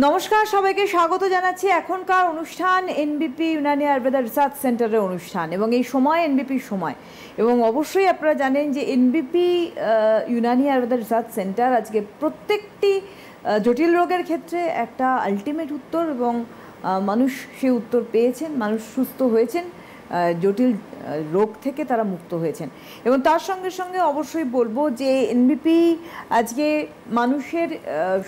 নমস্কার, সবাইকে স্বাগত জানাচ্ছি এখনকার অনুষ্ঠান এনবিপি ইউনানি আয়ুর্বেদা রিসার্চ সেন্টারের অনুষ্ঠান এবং এই সময় এনবিপির সময় এবং অবশ্যই আপনারা জানেন যে এনবিপি ইউনানি আয়ুর্বেদা রিসার্চ সেন্টার আজকে প্রত্যেকটি জটিল রোগের ক্ষেত্রে একটা আলটিমেট উত্তর এবং মানুষ সেই উত্তর পেয়েছেন, মানুষ সুস্থ হয়েছেন, জটিল রোগ থেকে তারা মুক্ত হয়েছেন। এবং তার সঙ্গে সঙ্গে অবশ্যই বলবো যে এনবিপি আজকে মানুষের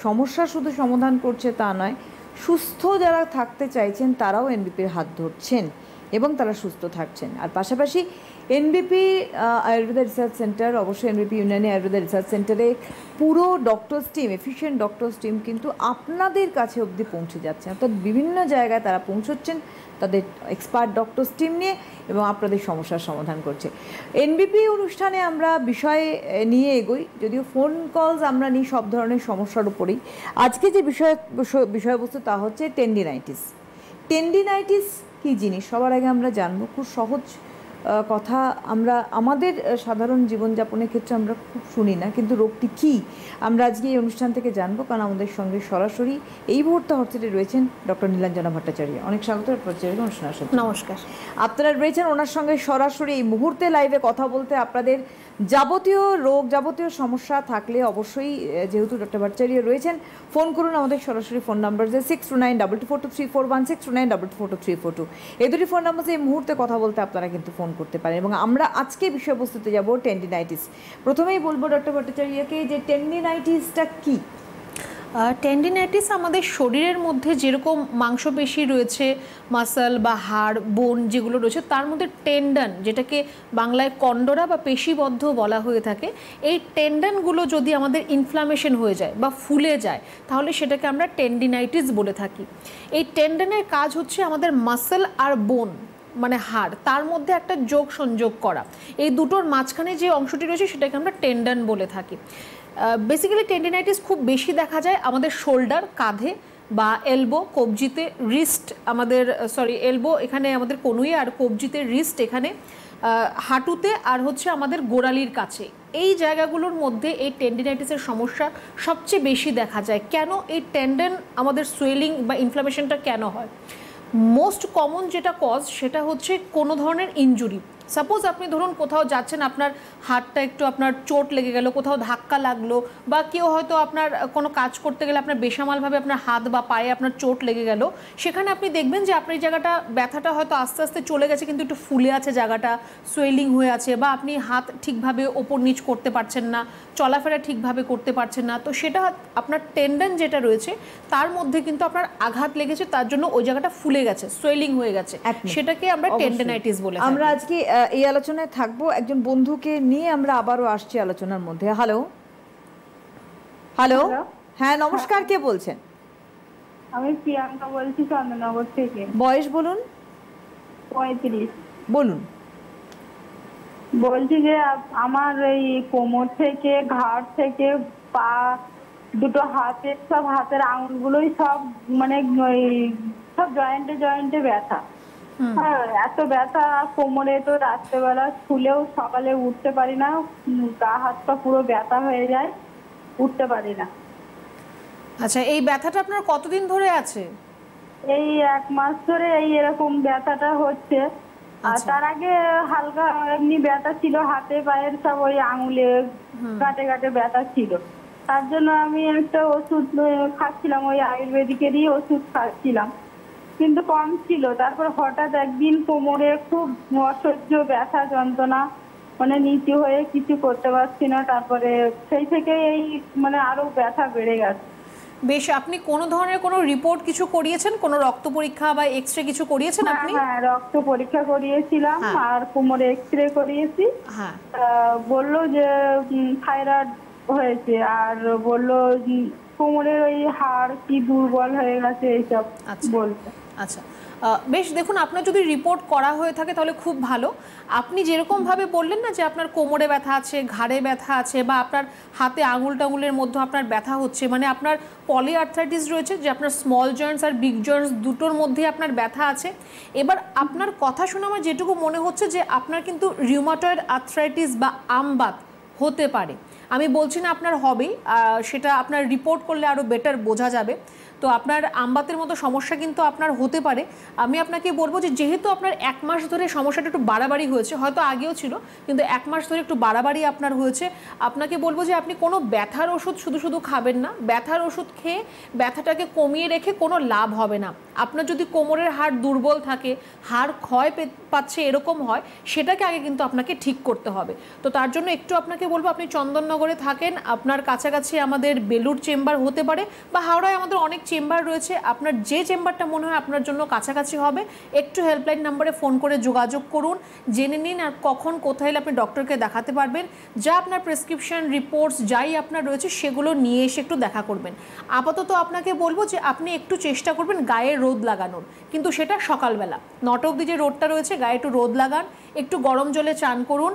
সমস্যা শুধু সমাধান করছে তা নয়, সুস্থ যারা থাকতে চাইছেন তারাও এনবিপির হাত ধরছেন এবং তারা সুস্থ থাকছেন। আর পাশাপাশি এনবিপি আয়ুর্বেদা রিসার্চ সেন্টার, অবশ্যই এনবিপি ইউনানি আয়ুর্বেদা রিসার্চ সেন্টারে পুরো doctors team, efficient doctors team কিন্তু আপনাদের কাছে অবধি পৌঁছে যাচ্ছে, অর্থাৎ বিভিন্ন জায়গায় তারা পৌঁছচ্ছেন তাদের এক্সপার্ট ডক্টরস টিম নিয়ে এবং আপনাদের সমস্যার সমাধান করছে। এনবিপি অনুষ্ঠানে আমরা বিষয় নিয়ে এগোই, যদিও ফোন কলস আমরা নিই সব ধরনের সমস্যার উপরেই। আজকে যে বিষয়বস্তু তা হচ্ছে টেন্ডিনাইটিস। টেন্ডিনাইটিস কী জিনিস সবার আগে আমরা জানবো। খুব সহজ কথা, আমরা আমাদের সাধারণ জীবনযাপনের ক্ষেত্রে আমরা খুব শুনি না, কিন্তু রোগটি কী আমরা আজকে এই অনুষ্ঠান থেকে জানবো, কারণ আমাদের সঙ্গে সরাসরি এই মুহূর্তে হসপিটালে রয়েছেন ডক্টর নীলাঞ্জনা ভট্টাচার্য। অনেক স্বাগত ভট্টাচার্য অনুষ্ঠান আসেন। নমস্কার। আপনারা রয়েছেন ওনার সঙ্গে সরাসরি এই মুহূর্তে লাইভে কথা বলতে। আপনাদের যাবতীয় রোগ, যাবতীয় সমস্যা থাকলে অবশ্যই, যেহেতু ডক্টর ভট্টাচার্য রয়েছেন, ফোন করুন আমাদের সরাসরি ফোন নাম্বার যে 6292242341, 6292242342। এই দুটি ফোন নাম্বার এই মুহূর্তে কথা বলতে আপনারা কিন্তু ফোন করতে পারেন। এবং আমরা আজকে বিষয়বস্তুতে যাব টেন্ডিনাইটিস। প্রথমেই বলবো ডক্টর ভট্টাচার্যকে যে টেন্ডিনাইটিসটা কী। টেন্ডিনাইটিস আমাদের শরীরের মধ্যে যেরকম মাংসপেশি রয়েছে, মাসল বা হাড়, বোন যেগুলো রয়েছে, তার মধ্যে টেন্ডন, যেটাকে বাংলায় কন্ডরা বা পেশিবদ্ধ বলা হয়ে থাকে, এই টেন্ডনগুলো যদি আমাদের ইনফ্লামেশন হয়ে যায় বা ফুলে যায় তাহলে সেটাকে আমরা টেন্ডিনাইটিস বলে থাকি। এই টেন্ডনের কাজ হচ্ছে আমাদের মাসল আর বোন মানে হাড়, তার মধ্যে একটা যোগ সংযোগ করা। এই দুটোর মাঝখানে যে অংশটি রয়েছে সেটাকে আমরা টেন্ডন বলে থাকি। বেসিক্যালি টেন্ডিনাইটিস খুব বেশি দেখা যায় আমাদের শোল্ডার, কাঁধে বা এলবো, কবজিতে, রিস্ট, আমাদের এলবো এখানে আমাদের কনুই, আর কবজিতে, রিস্ট এখানে, হাঁটুতে, আর হচ্ছে আমাদের গোড়ালির কাছে। এই জায়গাগুলোর মধ্যে এই টেন্ডিনাইটিসের সমস্যা সবচেয়ে বেশি দেখা যায়। কেন এই টেন্ডন আমাদের সোয়েলিং বা ইনফ্লামেশনটা কেন হয়? মোস্ট কমন যেটা কজ সেটা হচ্ছে কোনো ধরনের ইনজুরি। সাপোজ আপনি ধরুন কোথাও যাচ্ছেন, আপনার হাতটা একটু আপনার চোট লেগে গেল, কোথাও ধাক্কা লাগলো, বা কেউ হয়তো আপনার কোনো কাজ করতে গেলে আপনার বেসামালভাবে আপনার হাত বা পায়ে আপনার চোট লেগে গেল, সেখানে আপনি দেখবেন যে আপনার জায়গাটা ব্যথাটা হয়তো আস্তে আস্তে চলে গেছে কিন্তু একটু ফুলে আছে জায়গাটা, সোয়েলিং হয়ে আছে, বা আপনি হাত ঠিকভাবে ওপর নিচ করতে পারছেন না, চলাফেরা ঠিকভাবে করতে পারছেন না, তো সেটা আপনার টেন্ডন যেটা রয়েছে তার মধ্যে কিন্তু আপনার আঘাত লেগেছে, তার জন্য ওই জায়গাটা ফুলে গেছে, সোয়েলিং হয়ে গেছে, সেটাকে আমরা টেন্ডনাইটিস বলে থাকি। আমরা আজকে এই আলোচনায় থাকবো একজন বন্ধুকে নিয়ে, আমরা আবারও আসছি আলোচনার মধ্যে। হ্যালো হ্যালো, হ্যাঁ নমস্কার, কে বলছেন? আমি প্রিয়াঙ্কা বলছি, চন্দ্রনগর থেকে। বয়স বলুন। 35। বলুন। বলছি যে আমার এই কোমর থেকে, ঘাড় থেকে, পা দুটো, হাতের সব হাতের আঙুলগুলোই সব মানে সব জয়েন্টে জয়েন্টে ব্যথা। হ্যাঁ, এত ব্যথা কোমরে, তো রাত্রেবেলা শুলেও সকালে উঠতে পারি না, গা হাত পা পুরো ব্যথা হয়ে যায়, উঠতে পারি না। আচ্ছা, এই ব্যথাটা আপনার কতদিন ধরে আছে? এই 1 মাস ধরে এই এরকম ব্যথাটা হচ্ছে। আর তার আগে হালকা এমনি ব্যথা ছিল, হাতে পায়ের সব ওই আঙুলে গাঁটে গাঁটে ব্যথা ছিল। তার জন্য আমি একটা ওষুধ খাচ্ছিলাম, ওই আয়ুর্বেদিকেরই ওষুধ খাচ্ছিলাম, কিন্তু কম ছিল। তারপর হঠাৎ একদিন কোমরে খুব অসহ্য ব্যথা যন্ত্রণা, মানে নিচু হয়ে কিছু করতে পারছি না। তারপরে সেই থেকে এই মানে আরো ব্যথা বেড়ে গেছে। বেশ, আপনি কোনো ধরনের কোনো রিপোর্ট কিছু করিয়েছেন, কোনো রক্ত পরীক্ষা বা এক্সরে কিছু করিয়েছেন আপনি? হ্যাঁ, রক্ত পরীক্ষা করিয়েছিলাম আর কোমরে এক্সরে করিয়েছি। হ্যাঁ, বললো যে থাইরয়েড হয়েছে, আর বললো কোমরের ওই হাড় কি দুর্বল হয়ে গেছে এইসব বলছে। আচ্ছা, বেশ, দেখুন আপনার যদি রিপোর্ট করা হয়ে থাকে তাহলে খুব ভালো। আপনি যেরকমভাবে বললেন না যে আপনার কোমরে ব্যথা আছে, ঘাড়ে ব্যথা আছে, বা আপনার হাতে আঙুল টাঙুলের মধ্যে আপনার ব্যথা হচ্ছে, মানে আপনার পলিআর্থ্রাইটিস রয়েছে, যে আপনার স্মল জয়েন্টস আর বিগ জয়েন্টস দুটোর মধ্যে আপনার ব্যথা আছে। এবার আপনার কথা শুনে আমার যেটুকু মনে হচ্ছে যে আপনার কিন্তু রিউমাটয়েড আর্থ্রাইটিস বা আমবাত হতে পারে। আমি বলছি না আপনার হবেই, সেটা আপনার রিপোর্ট করলে আরও বেটার বোঝা যাবে। তো আপনার আমবাতের মতো সমস্যা কিন্তু আপনার হতে পারে। আমি আপনাকে বলবো যে যেহেতু আপনার 1 মাস ধরে সমস্যাটা একটু বাড়াবাড়ি হয়েছে, হয়তো আগেও ছিল কিন্তু 1 মাস ধরে একটু বাড়াবাড়ি আপনার হয়েছে, আপনাকে বলবো যে আপনি কোনো ব্যথার ওষুধ শুধু শুধু খাবেন না। ব্যথার ওষুধ খেয়ে ব্যথাটাকে কমিয়ে রেখে কোনো লাভ হবে না। আপনার যদি কোমরের হাড় দুর্বল থাকে, হাড় ক্ষয় পাচ্ছে এরকম হয়, সেটাকে আগে কিন্তু আপনাকে ঠিক করতে হবে। তো তার জন্য একটু আপনাকে বলবো, আপনি চন্দননগরে থাকেন, আপনার কাছাকাছি আমাদের বেলুড় চেম্বার হতে পারে বা হাওড়ায় আমাদের অনেক চেম্বার রয়েছে, আপনার যে চেম্বারটা মনে হয় আপনার জন্য কাছাকাছি হবে একটু হেল্পলাইন নাম্বারে ফোন করে যোগাযোগ করুন, জেনে নিন আর কখন কোথায় আপনি ডক্টরকে দেখাতে পারবেন। যা আপনার প্রেসক্রিপশন রিপোর্টস যাই আপনার রয়েছে সেগুলো নিয়ে এসে একটু দেখা করবেন। আপাতত আপনাকে বলবো যে আপনি একটু চেষ্টা করবেন গায়ে রোদ লাগানোর, কিন্তু সেটা সকালবেলা 9টা অবধি যে রোদটা রয়েছে গায়ে একটু রোদ লাগান, একটু গরম জলে চান করুন।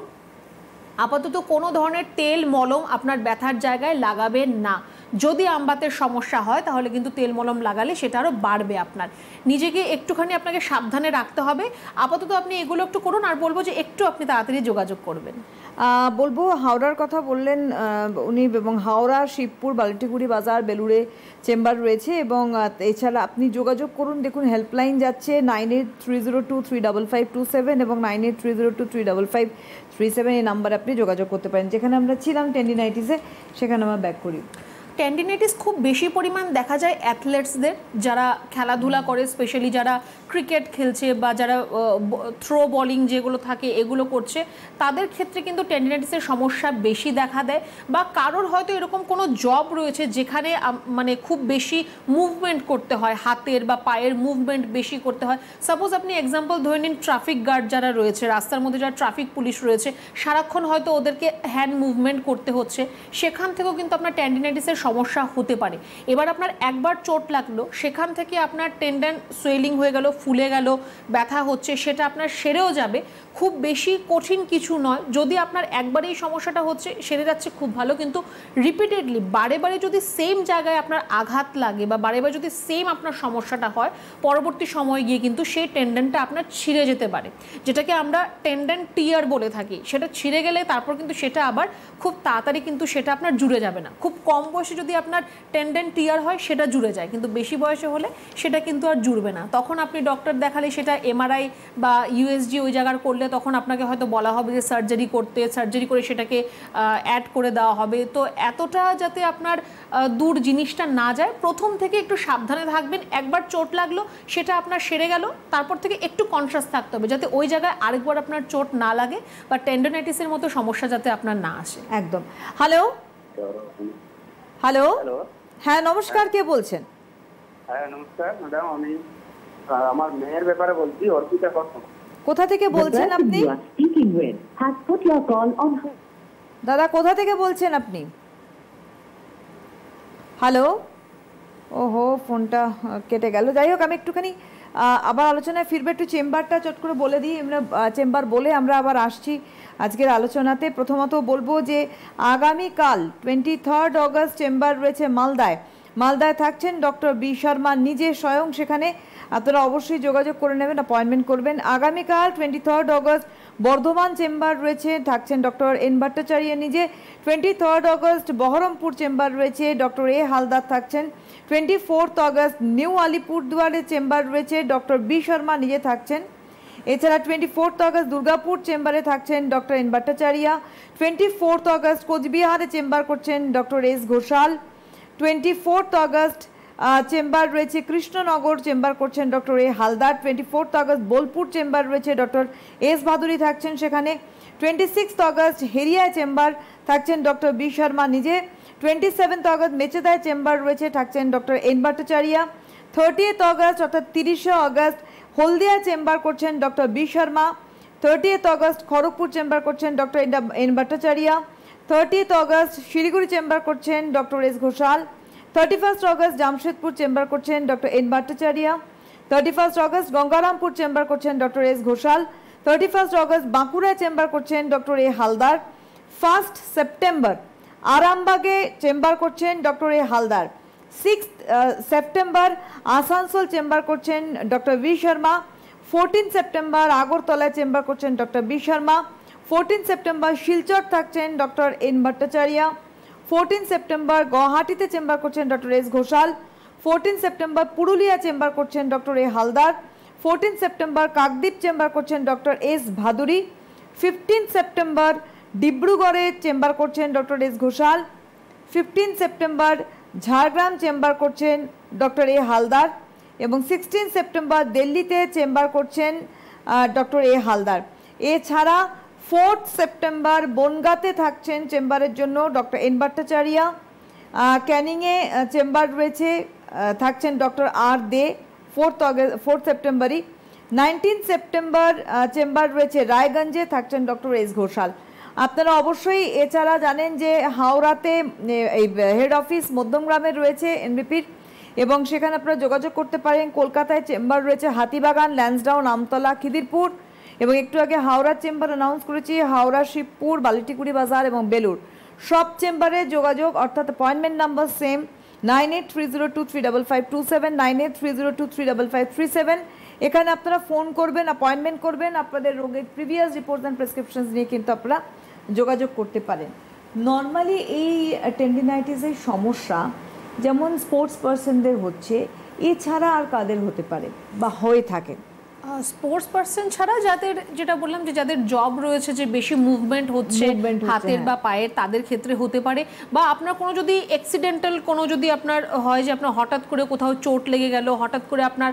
আপাতত কোনো ধরনের তেল মলম আপনার ব্যথার জায়গায় লাগাবেন না। যদি আমবাতের সমস্যা হয় তাহলে কিন্তু তেল মলম লাগালে সেটা আরও বাড়বে। আপনার নিজেকে একটুখানি আপনাকে সাবধানে রাখতে হবে। আপাতত আপনি এগুলো একটু করুন, আর বলবো যে একটু আপনি তাড়াতাড়ি যোগাযোগ করবেন। বলবো হাওড়ার কথা বললেন উনি, এবং হাওড়া, শিবপুর, বালতিগুড়ি বাজার, বেলুড়ে চেম্বার রয়েছে, এবং এছাড়া আপনি যোগাযোগ করুন। দেখুন হেল্পলাইন যাচ্ছে 9830235527 এবং 9830235537, এই নাম্বারে আপনি যোগাযোগ করতে পারেন। যেখানে আমরা ছিলাম টেন্ডিনাইটিসে, সেখানে আমরা ব্যাক করি। টেন্ডিনাইটিস খুব বেশি পরিমাণ দেখা যায় অ্যাথলেটসদের, যারা খেলাধুলা করে, স্পেশালি যারা ক্রিকেট খেলছে বা যারা থ্রো বলিং যেগুলো থাকে এগুলো করছে, তাদের ক্ষেত্রে কিন্তু টেন্ডিনাইটিসের সমস্যা বেশি দেখা দেয়। বা কারোর হয়তো এরকম কোনো জব রয়েছে যেখানে মানে খুব বেশি মুভমেন্ট করতে হয়, হাতের বা পায়ের মুভমেন্ট বেশি করতে হয়। সাপোজ আপনি এক্সাম্পল ধরে নিন, ট্রাফিক গার্ড যারা রয়েছে, রাস্তার মধ্যে যারা ট্রাফিক পুলিশ রয়েছে, সারাক্ষণ হয়তো ওদেরকে হ্যান্ড মুভমেন্ট করতে হচ্ছে, সেখান থেকেও কিন্তু আপনার টেন্ডিনাইটিসের সমস্যা হতে পারে। এবার আপনার একবার চোট লাগলো, সেখান থেকে আপনার টেন্ডন সোয়েলিং হয়ে গেল, ফুলে গেল, ব্যথা হচ্ছে, সেটা আপনার সেরেও যাবে, খুব বেশি কঠিন কিছু নয়। যদি আপনার একবারে এই সমস্যাটা হচ্ছে, সেরে যাচ্ছে, খুব ভালো। কিন্তু রিপিটেডলি বারে বারে যদি সেম জায়গায় আপনার আঘাত লাগে বা বারে বারে যদি সেম আপনার সমস্যাটা হয়, পরবর্তী সময়ে গিয়ে কিন্তু সেই টেন্ডনটা আপনার ছিঁড়ে যেতে পারে, যেটাকে আমরা টেন্ডন টিয়ার বলে থাকি। সেটা ছিঁড়ে গেলে তারপর কিন্তু সেটা আবার খুব তাড়াতাড়ি কিন্তু সেটা আপনার জুড়ে যাবে না। খুব কম বয়সে যদি আপনার টেন্ডন টিয়ার হয় সেটা জুড়ে যায়, কিন্তু বেশি বয়সে হলে সেটা কিন্তু আর জুড়বে না। তখন আপনি ডক্টর দেখালে সেটা এমআরআই বা ইউএসজি ওই জায়গার করলে তখন আপনাকে হয়তো বলা হবে যে সার্জারি করতে, সার্জারি করে সেটাকে অ্যাড করে দেওয়া হবে। তো এতটা যাতে আপনার দূর জিনিসটা না যায়, প্রথম থেকে একটু সাবধানে থাকবেন। একবার চোট লাগলো, সেটা আপনার সেরে গেল, তারপর থেকে একটু কনসাস থাকতে হবে যাতে ওই জায়গায় আরেকবার আপনার চোট না লাগে বা টেন্ডনাইটিসের মতো সমস্যা যাতে আপনার না আসে। একদম। হ্যালো হ্যালো, হ্যাঁ নমস্কার, কে বলছেন? হ্যাঁ নমস্কার ম্যাডাম, আমি আমার মেয়ের ব্যাপারে বলছি, অর্পিতা কথা। কোথা থেকে বলছেন আপনি? দাদা কোথা থেকে বলছেন আপনি? হ্যালো, ওহো ফোনটা কেটে গেল। যাই হোক, আমি একটুখানি আবার আলোচনায় ফিরবে, একটু চেম্বারটা চট করে বলে দিই। আমরা চেম্বার বলে আমরা আবার আসছি আজকের আলোচনাতে। প্রথমত বলবো যে আগামীকাল 23 অগস্ট চেম্বার রয়েছে মালদায়। মালদায় থাকছেন ডক্টর বি শর্মা নিজে স্বয়ং, সেখানে আপনারা অবশ্যই যোগাযোগ করে নেবেন, অ্যাপয়েন্টমেন্ট করবেন। আগামীকাল 23 অগস্ট বর্ধমান চেম্বার রয়েছে, থাকছেন ডক্টর এন ভট্টাচার্য নিজে। 23 অগস্ট বহরমপুর চেম্বার রয়েছে, ডক্টর এ হালদার থাকছেন। 24 অগস্ট নিউ আলিপুরদুয়ারে চেম্বার রয়েছে, ডক্টর বি শর্মা নিজে থাকছেন। এছাড়া 24 অগস্ট দুর্গাপুর চেম্বারে থাকছেন ডক্টর এন ভট্টাচার্য। 24 অগস্ট কোচবিহারে চেম্বার করছেন doctor S Ghoshal. 24 August chamber রয়েছে কৃষ্ণনগর, চেম্বার করছেন doctor A Haldar. 24 August Bolpur chamber রয়েছে, ডক্টর এস ভাদুরী থাকছেন সেখানে। 26 অগস্ট হেরিয়া চেম্বার, থাকছেন ডক্টর বি শর্মা নিজে। 27 অগস্ট মেচেদায় চেম্বার রয়েছে, থাকছেন ডক্টর এন ভট্টাচার্য। 30 অগস্ট অর্থাৎ 30 অগস্ট হলদিয়া চেম্বার করছেন doctor B Sharma. 30 August Kharagpur chamber করছেন doctor N Bhattacharya. 30 August Siliguri chamber করছেন doctor S Ghoshal. 31 August Jamshedpur chamber করছেন doctor N Bhattacharya. 31 August Gangarampur chamber করছেন doctor S Ghoshal. 31 August Bankura chamber করছেন ডক্টর এ হালদার। 1 সেপ্টেম্বর আরামবাগে চেম্বার করছেন doctor A Haldar. 6 September Asansol chamber করছেন ডক্টর বি শর্মা। 14 সেপ্টেম্বর আগরতলায় chamber করছেন doctor B Sharma. 14 September Silchar থাকছেন ডক্টর এন ভট্টাচার্য। 14 সেপ্টেম্বর গুয়াহাটিতে চেম্বার করছেন doctor S Ghoshal. 14 September Purulia chamber করছেন doctor A Haldar. 14 September Kakdwip chamber করছেন ডক্টর এস ভাদুরী। 15 সেপ্টেম্বর ডিব্রুগড়ে চেম্বার করছেন doctor S Ghoshal. 15 September Jhargram chamber করছেন ডক্টর এ হালদার এবং 16 সেপ্টেম্বর দিল্লিতে চেম্বার করছেন ডক্টর এ হালদার। এছাড়া 4 সেপ্টেম্বর বনগাঁতে থাকছেন চেম্বারের জন্য ডক্টর এন ভট্টাচার্য। ক্যানিংয়ে চেম্বার রয়েছে, থাকছেন ডক্টর আর দে 4 সেপ্টেম্বরই। 19 সেপ্টেম্বর চেম্বার রয়েছে রায়গঞ্জে, থাকছেন ডক্টর এস ঘোষাল। আপনারা অবশ্যই এছাড়া জানেন যে হাওড়াতে এই হেড অফিস মধ্যমগ্রামে রয়েছে এনবিপির এবং সেখানে আপনারা যোগাযোগ করতে পারেন। কলকাতায় চেম্বার রয়েছে হাতিবাগান, ল্যান্সডাউন, আমতলা, খিদিরপুর এবং একটু আগে হাওড়ার চেম্বার অ্যানাউন্স করেছি, হাওড়া, শিবপুর, বালিটিকুড়ি বাজার এবং বেলুর। সব চেম্বারে যোগাযোগ অর্থাৎ অ্যাপয়েন্টমেন্ট নাম্বার সেম 9830235527, 9830235537। এখানে আপনারা ফোন করবেন, অ্যাপয়েন্টমেন্ট করবেন, আপনাদের রোগের প্রিভিয়াস রিপোর্ট অ্যান্ড প্রেসক্রিপশনস নিয়ে কিন্তু আপনারা যোগাযোগ করতে পারেন। নর্মালি এই টেন্ডিনাইটিসের সমস্যা যেমন স্পোর্টস পার্সনদের হচ্ছে, এছাড়া আর কাদের হতে পারে বা হয়ে থাকে? স্পোর্টস পার্সন ছাড়া যাদের, যেটা বললাম যে যাদের জব রয়েছে, যে বেশি মুভমেন্ট হচ্ছে হাতের বা পায়ের, তাদের ক্ষেত্রে হতে পারে। বা আপনার কোনো যদি অ্যাক্সিডেন্টাল কোনো যদি আপনার হয় যে আপনার হঠাৎ করে কোথাও চোট লেগে গেল, হঠাৎ করে আপনার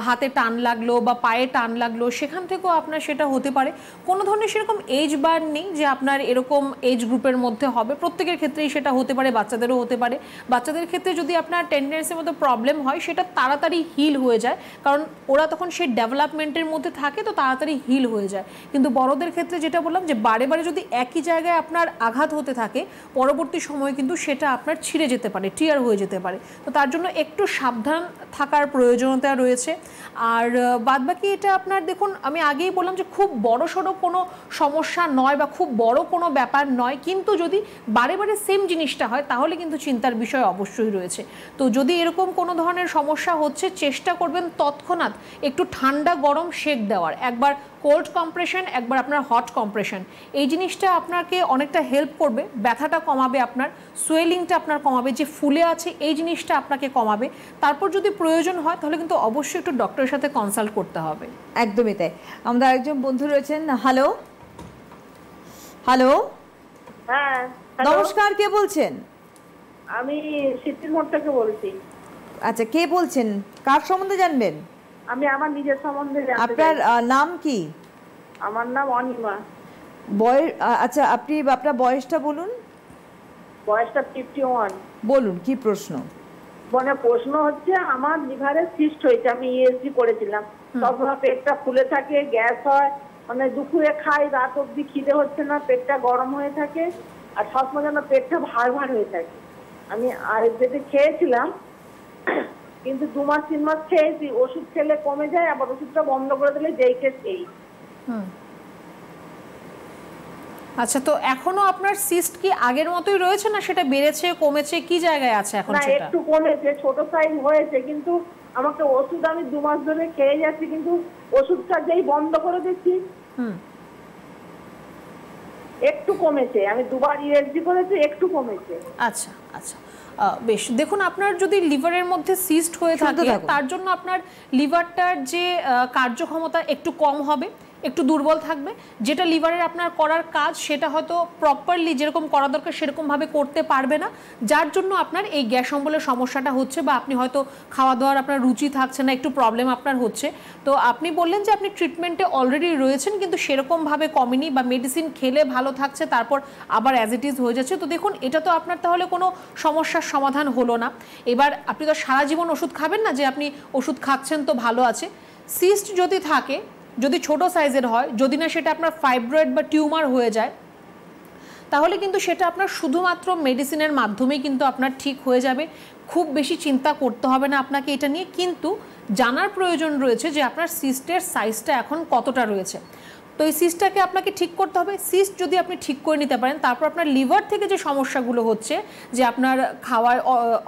হাতে টান লাগলো বা পায়ে টান লাগলো, সেখান থেকেও আপনার সেটা হতে পারে। কোনো ধরনের সেরকম এজ বার নেই যে আপনার এরকম এজ গ্রুপের মধ্যে হবে, প্রত্যেকের ক্ষেত্রেই সেটা হতে পারে, বাচ্চাদেরও হতে পারে। বাচ্চাদের ক্ষেত্রে যদি আপনার টেন্ডেন্সির মতো প্রবলেম হয়, সেটা তাড়াতাড়ি হিল হয়ে যায়, কারণ ওরা তখন সেই ডেভেলপমেন্টের মধ্যে থাকে, তো তাড়াতাড়ি হিল হয়ে যায়। কিন্তু বড়দের ক্ষেত্রে যেটা বললাম যে বারে বারে যদি একই জায়গায় আপনার আঘাত হতে থাকে, পরবর্তী সময়ে কিন্তু সেটা আপনার ছিঁড়ে যেতে পারে, টিয়ার হয়ে যেতে পারে। তো তার জন্য একটু সাবধান থাকার প্রয়োজনীয়তা রয়েছে। আর বাদবাকি এটা আপনার দেখুন, আমি আগেই বললাম যে খুব বড়সড় কোনো সমস্যা নয় বা খুব বড় কোনো ব্যাপার নয়, কিন্তু যদি বারে বারে সেম জিনিসটা হয় তাহলে কিন্তু চিন্তার বিষয় অবশ্যই রয়েছে। তো যদি এরকম কোনো ধরনের সমস্যা হচ্ছে, চেষ্টা করবেন তৎক্ষণাৎ একটু ঠান্ডা গরম শেক দেওয়ার, একবার কোল্ড কম্প্রেশন, একবার আপনার হট কম্প্রেশন। এই জিনিসটা আপনাকে অনেকটা হেল্প করবে, ব্যথাটা কমাবে, আপনার সোয়েলিংটা আপনার কমাবে, যে ফুলে আছে এই জিনিসটা আপনাকে কমাবে। তারপর যদি প্রয়োজন হয় তাহলে কিন্তু অবশ্যই একটু ডক্টরের সাথে কনসাল্ট করতে হবে। একদমই তাই। আমাদের একজন বন্ধু রয়েছেন। হ্যালো হ্যালো, হ্যাঁ নমস্কার, কে বলছেন? আমি সিদ্ধির মোড় থেকে বলছি। আচ্ছা, কে বলছেন, কার সম্বন্ধে জানবেন? আমি আমার নিজের সম্বন্ধে আপনার নাম কি? আমার নাম অনিমা। বয়স? আচ্ছা, আপনি আপনার বয়সটা বলুন। বয়সটা 51। বলুন, কি প্রশ্ন? মানে প্রশ্ন হচ্ছে, আমার লিভারে সিস্ট হয়েছে, আমি ইএসজি করেছিলাম। সবসময় পেটটা ফুলে থাকে, গ্যাস হয়, মানে দুপুরে খাই, রাত অব্দি খিদে হচ্ছে না, পেটটা গরম হয়ে থাকে আর সবসময় যেন পেটটা ভার ভার হয়ে থাকে। আমি আরেকদিকে খেয়েছিলাম, কিন্তু 2 মাস 3 মাস খেয়েছি, ওষুধ খেলে কমে যায়, আবার ওষুধটা বন্ধ করে দিলে যেই খেয়েছি। আচ্ছা, তো এখনো আপনার সিস্ট কি আগের মতোই রয়েছে, না সেটা বেড়েছে, কমেছে, কি জায়গায় আছে এখন? না, সেটা একটু কমেছে, ছোট সাইজ হয়েছে, কিন্তু আমাকে ওষুধ আমি 2 মাস ধরে খেয়ে যাচ্ছি, কিন্তু ওষুধটা যেই বন্ধ করে দিচ্ছি একটু কমেছে। আমি 2 বার ইএসজি করেছি, একটু কমেছে। আচ্ছা আচ্ছা, বেশ। দেখুন, আপনার যদি লিভারের মধ্যে সিস্ট হয়ে থাকে, তার জন্য আপনার লিভারটার যে কার্যক্ষমতা একটু কম হবে, একটু দুর্বল থাকবে। যেটা লিভারের আপনার করার কাজ, সেটা হয়তো প্রপারলি যেরকম করা দরকার সেরকমভাবে করতে পারবে না, যার জন্য আপনার এই গ্যাস অম্বলের সমস্যাটা হচ্ছে, বা আপনি হয়তো খাওয়া দাওয়ার আপনার রুচি থাকছে না, একটু প্রবলেম আপনার হচ্ছে। তো আপনি বললেন যে আপনি ট্রিটমেন্টে অলরেডি রয়েছেন, কিন্তু সেরকমভাবে কমেনি, বা মেডিসিন খেলে ভালো থাকছে, তারপর আবার অ্যাজ ইট ইজ হয়ে যাচ্ছে। তো দেখুন, এটা তো আপনার তাহলে কোনো সমস্যার সমাধান হলো না। এবার আপনি তো সারা জীবন ওষুধ খাবেন না, যে আপনি ওষুধ খাচ্ছেন তো ভালো আছে। সিস্ট যদি থাকে, যদি ছোট সাইজের হয়, যদি না সেটা আপনার ফাইব্রয়েড বা টিউমার হয়ে যায়, তাহলে কিন্তু সেটা আপনার শুধুমাত্র মেডিসিনের মাধ্যমেই কিন্তু আপনার ঠিক হয়ে যাবে। খুব বেশি চিন্তা করতে হবে না আপনাকে এটা নিয়ে, কিন্তু জানার প্রয়োজন রয়েছে যে আপনার সিস্টের সাইজটা এখন কতটা রয়েছে। তো এই সিস্টটাকে আপনাকে ঠিক করতে হবে। সিস্ট যদি আপনি ঠিক করে নিতে পারেন, তারপর আপনার লিভার থেকে যে সমস্যাগুলো হচ্ছে, যে আপনার খাওয়ায়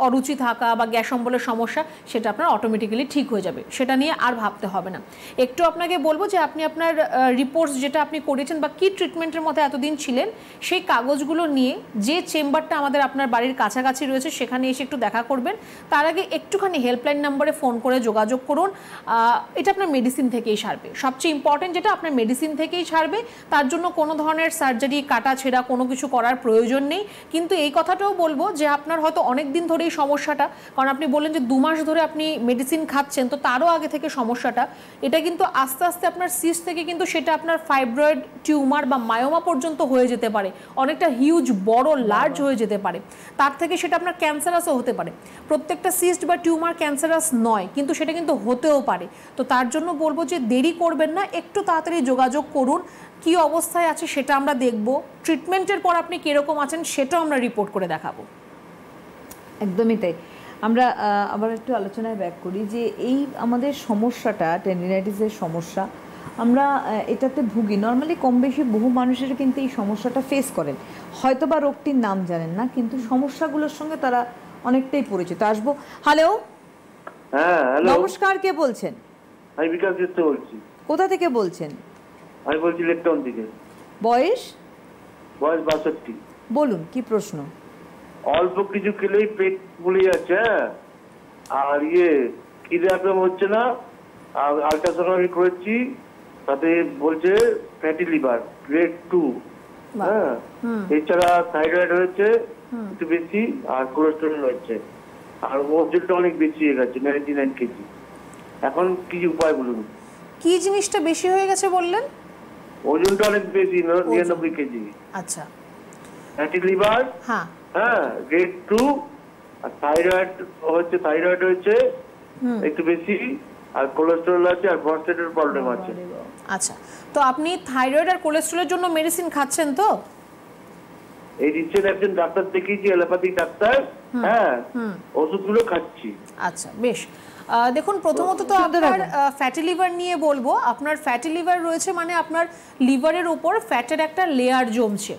অরুচি থাকা বা গ্যাস অম্বলের সমস্যা, সেটা আপনার অটোমেটিক্যালি ঠিক হয়ে যাবে, সেটা নিয়ে আর ভাবতে হবে না। একটু আপনাকে বলবো যে আপনি আপনার রিপোর্টস যেটা আপনি করেছেন বা কী ট্রিটমেন্টের মধ্যে এতদিন ছিলেন, সেই কাগজগুলো নিয়ে যে চেম্বারটা আমাদের আপনার বাড়ির কাছাকাছি রয়েছে সেখানে এসে একটু দেখা করবেন। তার আগে একটুখানি হেল্পলাইন নাম্বারে ফোন করে যোগাযোগ করুন। এটা আপনার মেডিসিন থেকেই সারবে। সবচেয়ে ইম্পর্টেন্ট যেটা, আপনার মেডিসিন থেকেই সারবে, তার জন্য কোনো ধরনের সার্জারি, কাটা ছেঁড়া কোনো কিছু করার প্রয়োজন নেই। কিন্তু এই কথাটাও বলবো যে আপনার হয়তো অনেক দিন ধরে এই সমস্যাটা, কারণ আপনি বললেন যে 2 মাস ধরে আপনি মেডিসিন খাচ্ছেন, তো তারও আগে থেকে সমস্যাটা, এটা কিন্তু আস্তে আস্তে আপনার সিস্ট থেকে কিন্তু সেটা আপনার ফাইব্রয়েড টিউমার বা মায়োমা পর্যন্ত হয়ে যেতে পারে, অনেকটা হিউজ বড় লার্জ হয়ে যেতে পারে, তার থেকে সেটা আপনার ক্যান্সারাসও হতে পারে। প্রত্যেকটা সিস্ট বা টিউমার ক্যান্সারাস নয়, কিন্তু সেটা কিন্তু হতেও পারে। তো তার জন্য বলবো যে দেরি করবেন না, একটু তাড়াতাড়ি যোগাযোগ করুন। কি অবস্থায় আছে সেটা আমরা দেখব, ট্রিটমেন্টের পর আপনি কীরকম আছেন সেটাও আমরা রিপোর্ট করে দেখাবো। একদমই তাই। আমরা আবার একটু আলোচনায় ব্যাক করি যে এই আমাদের সমস্যাটা, টেন্ডিনাইটিসের সমস্যা, আমরা এটাতে ভুগি নর্মালি কম বেশি বহু মানুষের কিন্তু এই সমস্যাটা ফেস করেন, হয়তো বা রোগটির নাম জানেন না, কিন্তু সমস্যাগুলোর সঙ্গে তারা অনেকটাই পরিচিত। আসবো। হ্যালো, হ্যাঁ হ্যালো, নমস্কার, কে বলছেন? আমি বিকাশ দত্ত বলছি। কোথা থেকে বলছেন? আমি বলছি লেকটাউন থেকে। বয়স? বয়স 62। বলুন, কি প্রশ্ন? অল্প কিছু খেলেই পেট ফুলে যাচ্ছে, হ্যাঁ, আর খিদে একদম হচ্ছে না। আর আল্ট্রাসাউন্ড আমি করেছি, তাতে বলছে ফ্যাটি লিভার গ্রেড 2, হ্যাঁ। এছাড়া থাইরয়েড হয়েছে একটু বেশি, আর কোলেস্টেরল হয়েছে, আর ওজনটা অনেক বেশি হয়ে গেছে, 99 কেজি। এখন কি উপায় বলুন? কি জিনিসটা বেশি হয়ে গেছে বললেন? ওজনটা অনেক বেশি, 99 কেজি। আচ্ছা, ফ্যাটি লিভার, হ্যাঁ হ্যাঁ, গ্রেড 2, আর থাইরয়েড হয়েছে একটু বেশি, আর কোলেস্টেরল আছে, আর প্রস্টেটের প্রবলেম আছে। আচ্ছা, তো আপনি থাইরয়েড আর কোলেস্টেরলের জন্য মেডিসিন খাচ্ছেন তো? এই রিসেন্ট একজন ডাক্তার দেখিয়েছি, অ্যালোপ্যাথিক ডাক্তার, হ্যাঁ, ওষুধগুলো খাচ্ছি। আচ্ছা, বেশ। দেখুন, প্রথমত তো আপনার ফ্যাটি লিভার নিয়ে বলবো। আপনার ফ্যাটি লিভার রয়েছে মানে আপনার লিভারের উপর ফ্যাটের একটা লেয়ার জমছে,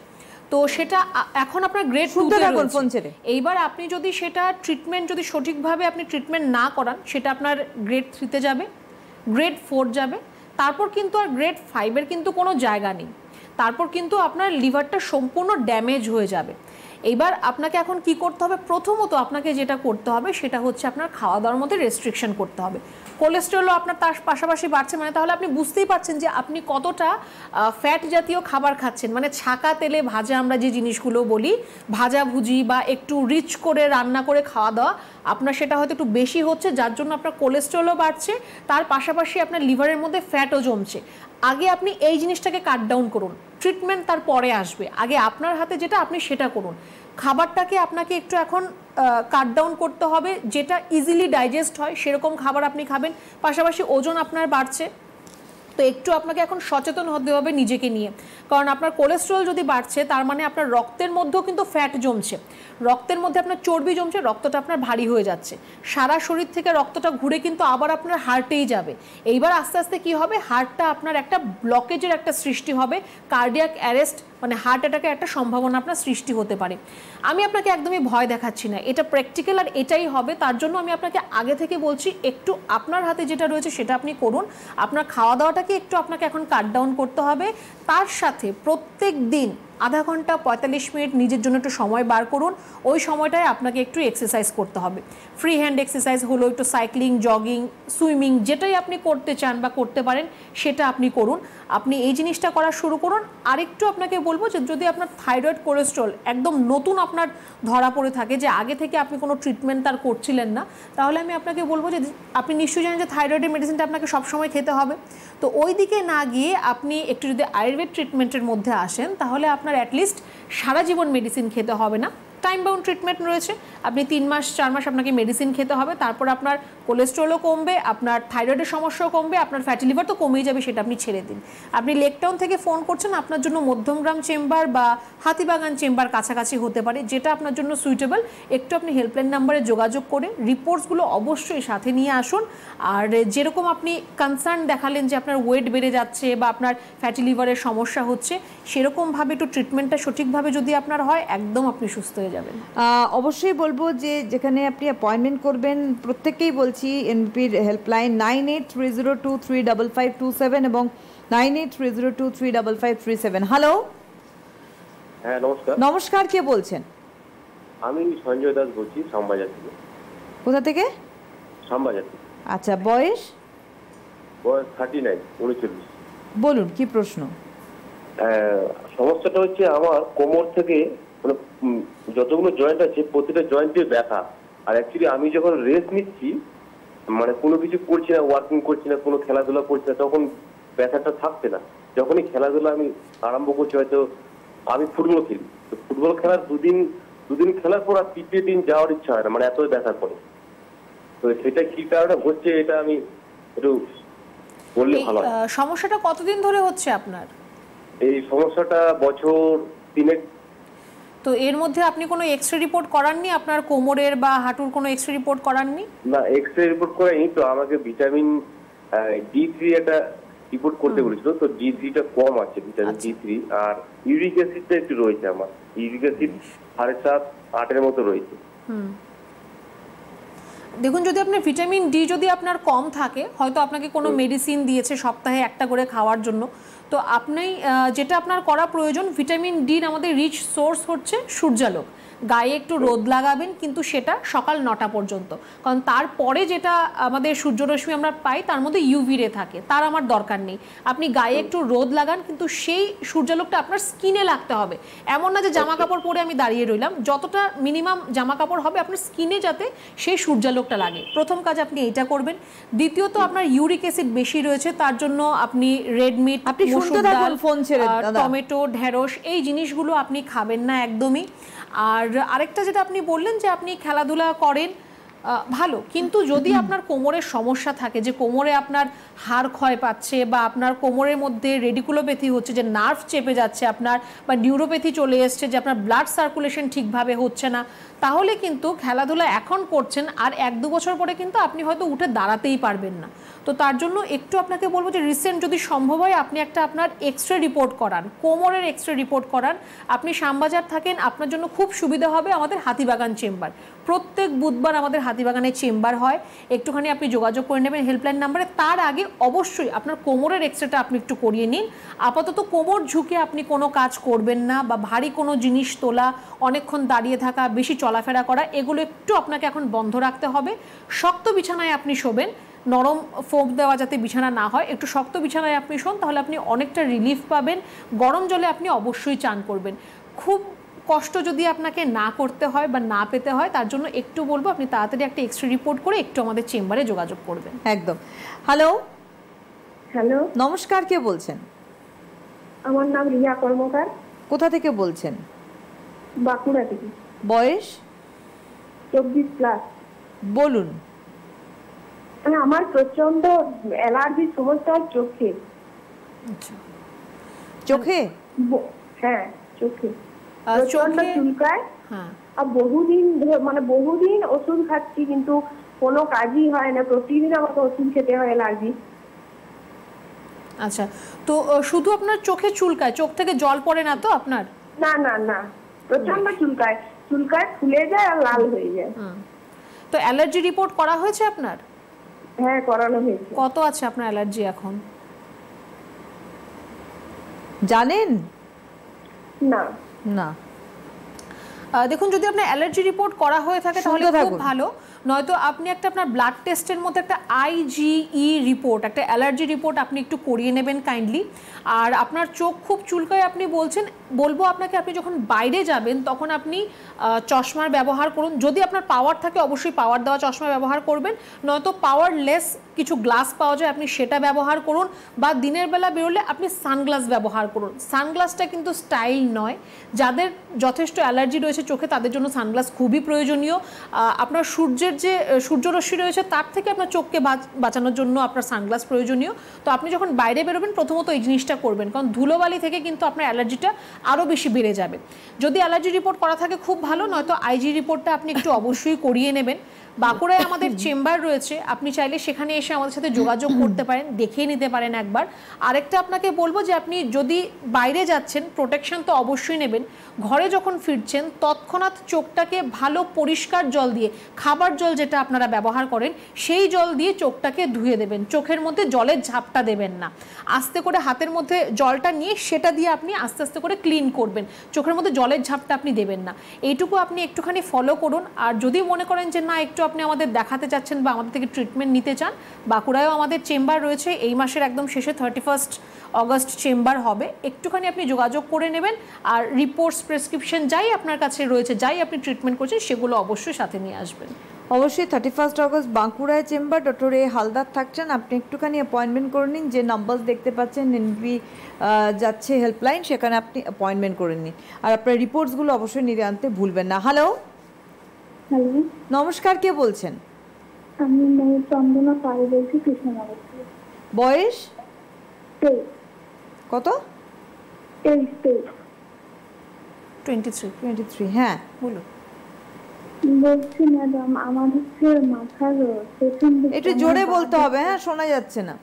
তো সেটা এখন আপনার গ্রেড 2-তে রয়েছে। এইবার আপনি যদি সেটা ট্রিটমেন্ট যদি সঠিকভাবে আপনি ট্রিটমেন্ট না করান, সেটা আপনার গ্রেড 3-তে যাবে, গ্রেড 4 যাবে, তারপর কিন্তু আর গ্রেড 5-এর কিন্তু কোনো জায়গা নেই। তারপর কিন্তু আপনার লিভারটা সম্পূর্ণ ড্যামেজ হয়ে যাবে। এইবার আপনাকে এখন কি করতে হবে? প্রথমত আপনাকে যেটা করতে হবে সেটা হচ্ছে আপনার খাওয়া দাওয়ার মধ্যে রেস্ট্রিকশন করতে হবে। কোলেস্টেরলও আপনার তার পাশাপাশি বাড়ছে, মানে তাহলে আপনি বুঝতেই পারছেন যে আপনি কতটা ফ্যাট জাতীয় খাবার খাচ্ছেন, মানে ছাকা তেলে ভাজা, আমরা যে জিনিসগুলো বলি ভাজাভুজি বা একটু রিচ করে রান্না করে খাওয়া দাওয়া, আপনার সেটা হয়তো একটু বেশি হচ্ছে, যার জন্য আপনার কোলেস্টেরলও বাড়ছে, তার পাশাপাশি আপনার লিভারের মধ্যে ফ্যাটও জমছে। আগে আপনি এই জিনিসটাকে কাট ডাউন করুন, ট্রিটমেন্ট তার পরে আসবে। আগে আপনার হাতে যেটা আপনি সেটা করুন। খাবারটাকে আপনাকে একটু এখন কাট ডাউন করতে হবে, যেটা ইজিলি ডাইজেস্ট হয় সেরকম খাবার আপনি খাবেন। পাশাপাশি ওজন আপনার বাড়ছে, তো একটু আপনাকে এখন সচেতন হতে হবে নিজেকে নিয়ে, কারণ আপনার কোলেস্টেরল যদি বাড়ছে তার মানে আপনার রক্তের মধ্যেও কিন্তু ফ্যাট জমছে, রক্তের মধ্যে আপনার চর্বি জমছে, রক্তটা আপনার ভারী হয়ে যাচ্ছে, সারা শরীর থেকে রক্তটা ঘুরে কিন্তু আবার আপনার হার্টেই যাবে। এইবার আস্তে আস্তে কি হবে, হার্টটা আপনার একটা ব্লকেজের একটা সৃষ্টি হবে, কার্ডিয়াক অ্যারেস্ট মানে হার্ট অ্যাটাকের একটা সম্ভাবনা আপনার সৃষ্টি হতে পারে। আমি আপনাকে একদমই ভয় দেখাচ্ছি না, এটা প্র্যাকটিক্যাল আর এটাই হবে। তার জন্য আমি আপনাকে আগে থেকে বলছি, একটু আপনার হাতে যেটা রয়েছে সেটা আপনি করুন। আপনার খাওয়া দাওয়াটাকে একটু আপনাকে এখন কাট ডাউন করতে হবে। তার সাথে প্রত্যেক দিন আধা ঘন্টা 45 মিনিট নিজের জন্য একটু সময় বার করুন। ওই সময়টায় আপনাকে একটু এক্সারসাইজ করতে হবে। ফ্রি হ্যান্ড এক্সারসাইজ হলো একটু সাইক্লিং, জগিং, সুইমিং, যেটাই আপনি করতে চান বা করতে পারেন সেটা আপনি করুন। আপনি এই জিনিসটা করা শুরু করুন। আরেকটু আপনাকে বলবো যে যদি আপনার থাইরয়েড, কোলেস্টেরল একদম নতুন আপনার ধরা পড়ে থাকে, যে আগে থেকে আপনি কোনো ট্রিটমেন্ট তার করছিলেন না, তাহলে আমি আপনাকে বলবো যে আপনি নিশ্চয়ই জানেন যে থাইরয়েডের মেডিসিনটা আপনাকে সবসময় খেতে হবে। তো ওই দিকে না গিয়ে আপনি একটু যদি আয়ুর্বেদ ট্রিটমেন্টের মধ্যে আসেন, তাহলে আপনার অ্যাটলিস্ট সারা জীবন মেডিসিন খেতে হবে না। টাইম বাউন্ড ট্রিটমেন্ট রয়েছে। আপনি 3 মাস 4 মাস আপনাকে মেডিসিন খেতে হবে, তারপর আপনার কোলেস্ট্রলও কমবে, আপনার থাইরয়েডের সমস্যাও কমবে, আপনার ফ্যাটি লিভার তো কমেই যাবে, সেটা আপনি ছেড়ে দিন। আপনি লেকটাউন থেকে ফোন করছেন, আপনার জন্য মধ্যমগ্রাম চেম্বার বা হাতিবাগান চেম্বার কাছাকাছি হতে পারে, যেটা আপনার জন্য সুইটেবল। একটু আপনি হেল্পলাইন নাম্বারে যোগাযোগ করে রিপোর্টসগুলো অবশ্যই সাথে নিয়ে আসুন। আর যেরকম আপনি কনসার্ন দেখালেন যে আপনার ওয়েট বেড়ে যাচ্ছে বা আপনার ফ্যাটি লিভারের সমস্যা হচ্ছে, সেরকমভাবে একটু ট্রিটমেন্টটা সঠিকভাবে যদি আপনার হয়, একদম আপনি সুস্থ হয়ে যাবেন। অবশ্যই বলবো যে যেখানে আপনি অ্যাপয়েন্টমেন্ট করবেন, প্রত্যেককেই বলছি এনবিপির হেল্পলাইন 9830235527 এবং 9830235537। হ্যালো, হ্যাঁ নমস্কার। নমস্কার, কে বলছেন? আমি সঞ্জয় দাস বলছি, শ্যামবাজার থেকে। কোথা থেকে? শ্যামবাজার থেকে। আচ্ছা, বয়স? বয়স 39, 39। বলুন, কি প্রশ্ন? সমস্যাটা হচ্ছে আমার কোমর থেকে মানে যতগুলো জয়েন্ট আছে প্রতিটা জয়েন্টে ব্যথা। আর অ্যাকচুয়ালি আমি যখন রেস্ট নিচ্ছি, মানে কোনো কিছু করছি না, ওয়ার্কিং করছি না, কোনো খেলাধুলা করছি না, তখন ব্যথাটা থাকছে না। যখনই খেলাধুলা আমি আরম্ভ করছি, হয়তো আমি ফুটবল খেলি, তো ফুটবল খেলার দুদিন খেলার পর আর তৃতীয় দিন যাওয়ার ইচ্ছা হয় না, মানে এত ব্যথা করে। তো সেটা কি কারণে হচ্ছে, এটা আমি একটু বললে ভালো হয়। সমস্যাটা কতদিন ধরে হচ্ছে আপনার? এই সমস্যাটা বছর 3। তো এর মধ্যে আপনি কোনো এক্সরে রিপোর্ট করাননি? আপনার কোমরের বা হাঁটুর কোনো এক্সরে রিপোর্ট করাননি? না, এক্সরে রিপোর্ট করাইনি। তো আমাকে ভিটামিন D3 একটা রিপোর্ট করতে বলেছিল, তো D3টা কম আছে, ভিটামিন D3। আর ইউরিক অ্যাসিডটা একটু রয়েছে আমার, ইউরিক অ্যাসিড 7.5 8-এর মতো রয়েছে। দেখুন, যদি আপনার ভিটামিন ডি যদি আপনার কম থাকে, হয়তো আপনাকে কোনো মেডিসিন দিয়েছে সপ্তাহে একটা করে খাওয়ার জন্য। তো আপনি যেটা আপনার করা প্রয়োজন, ভিটামিন ডির আমাদের রিচ সোর্স হচ্ছে সূর্যালোক। গায়ে একটু রোদ লাগাবেন, কিন্তু সেটা সকাল 9টা পর্যন্ত, কারণ তারপরে যেটা আমাদের সূর্যরশ্মি আমরা পাই তার মধ্যে ইউভি রে থাকে, তার আমার দরকার নেই। আপনি গায়ে একটু রোদ লাগান, কিন্তু সেই সূর্যালোকটা আপনার স্কিনে লাগতে হবে। এমন না যে জামা কাপড় পরে আমি দাঁড়িয়ে রইলাম, যতটা মিনিমাম জামা কাপড় হবে আপনার স্কিনে যাতে সেই সূর্যালোকটা লাগে। প্রথম কাজ আপনি এইটা করবেন। দ্বিতীয়ত, আপনার ইউরিক অ্যাসিড বেশি রয়েছে, তার জন্য আপনি রেড মিট, আপনি শুনতে থাকুন, ফোন ছেড়ে দাদা। টমেটো, ঢেঁড়স, এই জিনিসগুলো আপনি খাবেন না একদমই। আর আরেকটা যেটা আপনি বললেন যে আপনি খেলাধুলা করেন, ভালো, কিন্তু যদি আপনার কোমরের সমস্যা থাকে, যে কোমরে আপনার হাড় ক্ষয় পাচ্ছে বা আপনার কোমরের মধ্যে রেডিকুলোপ্যাথি হচ্ছে, যে নার্ভ চেপে যাচ্ছে আপনার, বা নিউরোপ্যাথি চলে এসছে, যে আপনার ব্লাড সার্কুলেশন ঠিকভাবে হচ্ছে না, তাহলে কিন্তু খেলাধুলা এখন করছেন আর 1-2 বছর পরে কিন্তু আপনি হয়তো উঠে দাঁড়াতেই পারবেন না। তো তার জন্য একটু আপনাকে বলবো যে রিসেন্ট যদি সম্ভব হয় আপনি একটা আপনার এক্সরে রিপোর্ট করান, কোমরের এক্সরে রিপোর্ট করান। আপনি শ্যামবাজার থাকেন, আপনার জন্য খুব সুবিধা হবে আমাদের হাতিবাগান চেম্বার। প্রত্যেক বুধবার আমাদের হাতিবাগানের চেম্বার হয়, একটুখানি আপনি যোগাযোগ করে নেবেন হেল্পলাইন নাম্বারে। তার আগে অবশ্যই আপনার কোমরের এক্সরেটা আপনি একটু করিয়ে নিন। আপাতত কোমর ঝুঁকে আপনি কোনো কাজ করবেন না, বা ভারী কোনো জিনিস তোলা, অনেকক্ষণ দাঁড়িয়ে থাকা, বেশি চলাফেরা করা, এগুলো একটু আপনাকে এখন বন্ধ রাখতে হবে। শক্ত বিছানায় আপনি শোবেন, নরম ফোম দেওয়া যাতে বিছানা না হয়, একটু শক্ত বিছানায় আপনি শোন, তাহলে আপনি অনেকটা রিলিফ পাবেন। গরম জলে আপনি অবশ্যই চান করবেন। খুব কষ্ট যদি আপনাকে না করতে হয় বা না পেতে হয়, তার জন্য একটু বলবো আপনি তাড়াতাড়ি একটা এক্সরে রিপোর্ট করে একটু আমাদের চেম্বারে যোগাযোগ করবেন। একদম। হ্যালো, হ্যালো, নমস্কার, কে বলছেন? আমার নাম রিয়া কর্মকার, কোথা থেকে বলছেন? বাঁকুড়া থেকে। বয়স? 24+। বলুন। আমার প্রচন্ড অ্যালার্জির সমস্যা চোখে। চোখে? হ্যাঁ, চোখে প্রচন্ড চোখে চুলকায়। হ্যাঁ, আর বহুদিন ওষুধ খাচ্ছি, কিন্তু কোনো কাজই হয় না। প্রতিদিন আমাকে ওষুধ খেতে হয় অ্যালার্জি। আচ্ছা, তো শুধু আপনার চোখে চুলকায়, চোখ থেকে জল পড়ে না তো আপনার? না না না, প্রচন্ড চুলকায়, ফুলে যায় আর লাল হয়ে যায়। তো অ্যালার্জি রিপোর্ট করা হয়েছে আপনার? হ্যাঁ, করানো হয়েছে। কত আছে আপনার অ্যালার্জি এখন? জানেন না না? দেখুন, যদি আপনার অ্যালার্জি রিপোর্ট করা হয়ে থাকে তাহলে শুনতে খুব থাকুন। ভালো। নয়তো আপনি একটা আপনার ব্লাড টেস্টের মধ্যে একটা IgE রিপোর্ট, একটা অ্যালার্জি রিপোর্ট আপনি একটু করিয়ে নেবেন কাইন্ডলি। আর আপনার চোখ খুব চুলকায় আপনি বলছেন, বলবো আপনাকে আপনি যখন বাইরে যাবেন তখন আপনি চশমার ব্যবহার করুন। যদি আপনার পাওয়ার থাকে অবশ্যই পাওয়ার দেওয়া চশমা ব্যবহার করবেন, নয়তো পাওয়ারলেস কিছু গ্লাস পাওয়া যায় আপনি সেটা ব্যবহার করুন, বা দিনের বেলা বেরোলে আপনি সানগ্লাস ব্যবহার করুন। সানগ্লাসটা কিন্তু স্টাইল নয়, যাদের যথেষ্ট অ্যালার্জি রয়েছে চোখে তাদের জন্য সানগ্লাস খুবই প্রয়োজনীয়। আপনার সূর্যের যে সূর্যরশ্মি রয়েছে তার থেকে আপনার চোখকে বাঁচানোর জন্য আপনার সানগ্লাস প্রয়োজনীয়। তো আপনি যখন বাইরে বেরোবেন প্রথমত এই জিনিসটা করবেন, কারণ ধুলোবালি থেকে কিন্তু আপনার অ্যালার্জিটা আরও বেশি বেড়ে যাবে। যদি অ্যালার্জি রিপোর্ট করা থাকে খুব ভালো, নয়তো IG রিপোর্টটা আপনি একটু অবশ্যই করিয়ে নেবেন। বাঁকুড়ায় আমাদের চেম্বার রয়েছে, আপনি চাইলে সেখানে এসে আমাদের সাথে যোগাযোগ করতে পারেন, দেখিয়ে নিতে পারেন একবার। আরেকটা আপনাকে বলবো যে আপনি যদি বাইরে যাচ্ছেন প্রোটেকশন তো অবশ্যই নেবেন, ঘরে যখন ফিরছেন তৎক্ষণাৎ চোখটাকে ভালো পরিষ্কার জল দিয়ে, খাবার জল যেটা আপনারা ব্যবহার করেন সেই জল দিয়ে চোখটাকে ধুয়ে দেবেন। চোখের মধ্যে জলের ঝাপটা দেবেন না, আস্তে করে হাতের মধ্যে জলটা নিয়ে সেটা দিয়ে আপনি আস্তে আস্তে করে ক্লিন করবেন, চোখের মধ্যে জলের ঝাপটা আপনি দেবেন না। এইটুকু আপনি একটুখানি ফলো করুন। আর যদি মনে করেন যে না একটু আপনি আমাদের দেখাতে চাচ্ছেন বা আমাদের থেকে ট্রিটমেন্ট নিতে চান, বাঁকুড়ায়ও আমাদের চেম্বার রয়েছে, এই মাসের একদম শেষে 31 অগস্ট চেম্বার হবে, একটুখানি আপনি যোগাযোগ করে নেবেন। আর রিপোর্টস, প্রেসক্রিপশন যাই আপনার কাছে রয়েছে, যাই আপনি ট্রিটমেন্ট করছেন সেগুলো অবশ্যই সাথে নিয়ে আসবেন। অবশ্যই 31 অগস্ট বাঁকুড়ায় চেম্বার, ডক্টর এ হালদার থাকছেন। আপনি একটুখানি অ্যাপয়েন্টমেন্ট করে নিন, যে নাম্বার দেখতে পাচ্ছেন NBP যাচ্ছে হেল্পলাইন, সেখানে আপনি অ্যাপয়েন্টমেন্ট করে নিন। আর আপনার রিপোর্টসগুলো অবশ্যই নিয়ে আনতে ভুলবেন না। হ্যালো, হ্যালো, নমস্কার, কে বলছেন? আমি চন্দনা পাল বলছি, কৃষ্ণনগর থেকে। বয়স কত? 23। হ্যাঁ বলুন। বলছি ম্যাডাম, আমার হচ্ছে মাথার পেছন দিকে, একটু জোরে বলতে হবে, হ্যাঁ শোনা যাচ্ছে না।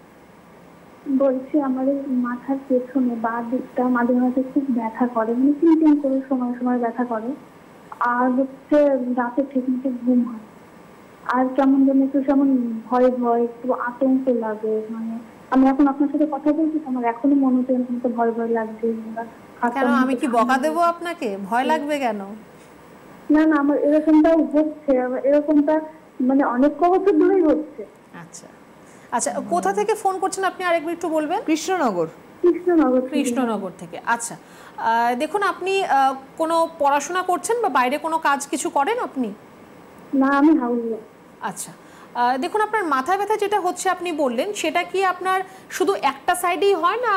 বলছি আমার মাথার পেছনে বাঁ দিকটা মাঝে মাঝে খুব ব্যথা করে, মানে চিনচিন করে সময় সময় ব্যথা করে। আর হচ্ছে রাতে ঠিক মতো ঘুম হয়, আর কেমন যেন একটু যেমন ভয় ভয়, একটু আতঙ্ক লাগে। মানে আমি এখন আপনার সাথে কথা বলছি, আমার এখনো মনে হচ্ছে এরকম একটা ভয় ভয় লাগছে। কেন, আমি কি বকা দেবো আপনাকে? ভয় লাগবে কেন? না না, আমার এরকমটাও হচ্ছে, এরকমটা মানে অনেক বছর ধরেই হচ্ছে। আচ্ছা আচ্ছা, কোথা থেকে ফোন করছেন আপনি আরেকবার একটু বলবেন? কৃষ্ণনগর। কৃষ্ণনগর থেকে। আচ্ছা, দেখুন আপনি কোনো পড়াশোনা করছেন বা বাইরে কোনো কাজ কিছু করেন আপনি? না, আমি হাউসওয়াইফ। আচ্ছা, দেখুন আপনার মাথা ব্যথা যেটা হচ্ছে আপনি বললেন, সেটা কি আপনার শুধু একটা সাইডেই হয় না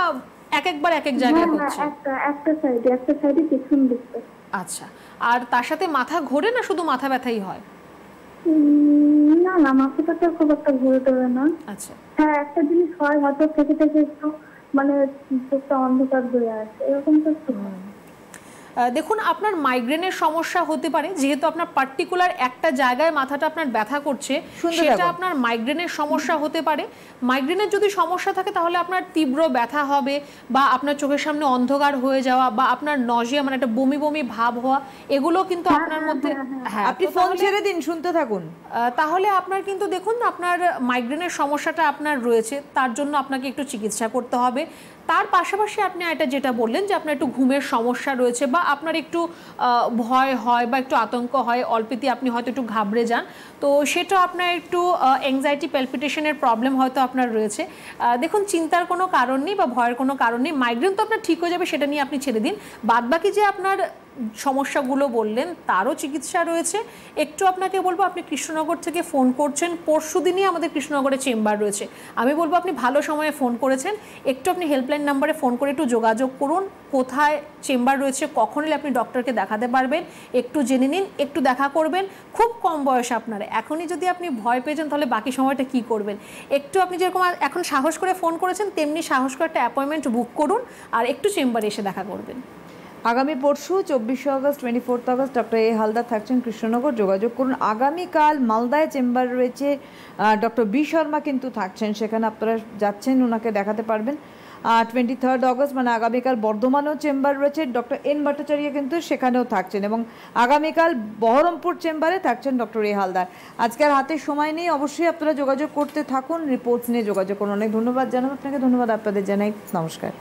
একবার এক জায়গায় হচ্ছে? একটা সাইডে পেছন দিকটা। আচ্ছা, আর তার সাথে মাথা ঘোরে না শুধু মাথা ব্যথাই হয়? না না, মাথাটা তো খুব একটা ঘুরে টরে না। আচ্ছা, হ্যাঁ একটা জিনিস হয়, হয়তো থেকে থেকে একটু মানে চোখটা অন্ধকার হয়ে আসে, এরকম তো একটু হয়। দেখুন আপনার মাইগ্রেনের সমস্যা হতে পারে, যেহেতু আপনার পার্টিকুলার একটা জায়গায় মাথাটা আপনার ব্যথা করছে, সেটা আপনার মাইগ্রেনের সমস্যা হতে পারে। মাইগ্রেনের যদি সমস্যা থাকে তাহলে আপনার তীব্র ব্যথা হবে, বা আপনার চোখের সামনে অন্ধকার হয়ে যাওয়া, বা আপনার নজিয়া মানে একটা বমি বমি ভাব হওয়া, এগুলো কিন্তু আপনার মধ্যে। হ্যাঁ, আপনি ফোন ছেড়ে দিন, শুনতে থাকুন। তাহলে আপনার কিন্তু দেখুন আপনার মাইগ্রেনের সমস্যাটা আপনার রয়েছে, তার জন্য আপনাকে একটু চিকিৎসা করতে হবে। তার পাশাপাশি আপনি এটা যেটা বললেন যে আপনার একটু ঘুমের সমস্যা রয়েছে, বা আপনার একটু ভয় হয় বা একটু আতঙ্ক হয়, অল্পেতে আপনি হয়তো একটু ঘাবড়ে যান, তো সেটা আপনার একটু অ্যাংজাইটি প্যালপিটেশনের প্রবলেম হয়তো আপনার রয়েছে। দেখুন চিন্তার কোনো কারণ নেই বা ভয়ের কোনো কারণ নেই, মাইগ্রেন তো আপনার ঠিক হয়ে যাবে, সেটা নিয়ে আপনি ছেড়ে দিন। বাদবাকি যে আপনার সমস্যাগুলো বললেন তারও চিকিৎসা রয়েছে। একটু আপনাকে বলবো, আপনি কৃষ্ণনগর থেকে ফোন করছেন, পরশু দিনই আমাদের কৃষ্ণনগরে চেম্বার রয়েছে। আমি বলবো আপনি ভালো সময়ে ফোন করেছেন, একটু আপনি হেল্পলাইন নাম্বারে ফোন করে একটু যোগাযোগ করুন, কোথায় চেম্বার রয়েছে, কখন এলে আপনি ডক্টরকে দেখাতে পারবেন একটু জেনে নিন, একটু দেখা করবেন। খুব কম বয়স আপনার, এখনই যদি আপনি ভয় পেয়ে যান তাহলে বাকি সময়টা কি করবেন? একটু আপনি যেরকম এখন সাহস করে ফোন করেছেন, তেমনি সাহস করে একটা অ্যাপয়েন্টমেন্ট বুক করুন আর একটু চেম্বারে এসে দেখা করবেন। আগামী পরশু 24 August 24 August doctor A Haldar থাকছেন কৃষ্ণনগর, যোগাযোগ করুন। আগামীকাল মালদায় চেম্বার রয়েছে, ডক্টর বি শর্মা কিন্তু থাকছেন, সেখানে আপনারা যাচ্ছেন, ওনাকে দেখাতে পারবেন। 23 অগস্ট মানে আগামীকাল বর্ধমানেও চেম্বার রয়েছে, ডক্টর এন ভট্টাচার্য কিন্তু সেখানেও থাকছেন, এবং আগামীকাল বহরমপুর চেম্বারে থাকছেন ডক্টর এ হালদার। আজকে আর হাতে সময় নেই, অবশ্যই আপনারা যোগাযোগ করতে থাকুন, রিপোর্টস নিয়ে যোগাযোগ করুন। অনেক ধন্যবাদ জানাবো আপনাকে, ধন্যবাদ আপনাদের জানাই, নমস্কার।